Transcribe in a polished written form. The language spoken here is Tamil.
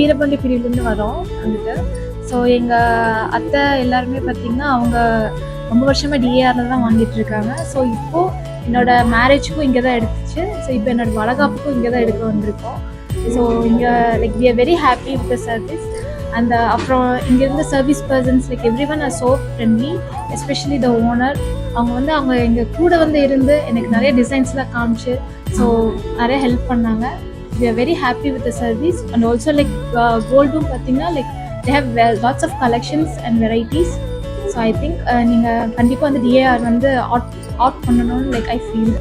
வீரபாண்டி பிரிவுலேருந்து வரோம் வந்துட்டு. ஸோ எங்கள் அத்தை எல்லாருமே பார்த்திங்கன்னா அவங்க ரொம்ப வருஷமாக டிஏஆரில் தான் வாங்கிட்டு இருக்காங்க. ஸோ இப்போது என்னோட மேரேஜுக்கும் இங்கே தான் எடுத்துச்சு. ஸோ இப்போ என்னோட வளகாப்புக்கும் இங்கே தான் எடுக்க வந்திருக்கோம். ஸோ இங்கே like we are very happy with the service. அந்த அப்புறம் இங்கே இருந்த service persons like everyone are so friendly, especially the owner. அவங்க எங்கள் கூட இருந்து எனக்கு நிறைய டிசைன்ஸ்லாம் காமிச்சு ஸோ நிறைய ஹெல்ப் பண்ணாங்க. We are very happy with the service. And also like கோல்டும் பார்த்தீங்கன்னா like they have lots of collections and varieties. So I think நீங்கள் கண்டிப்பாக டிஏஆர் ஆட் பண்ணணும்னு லைக் ஐ ஃபீல்.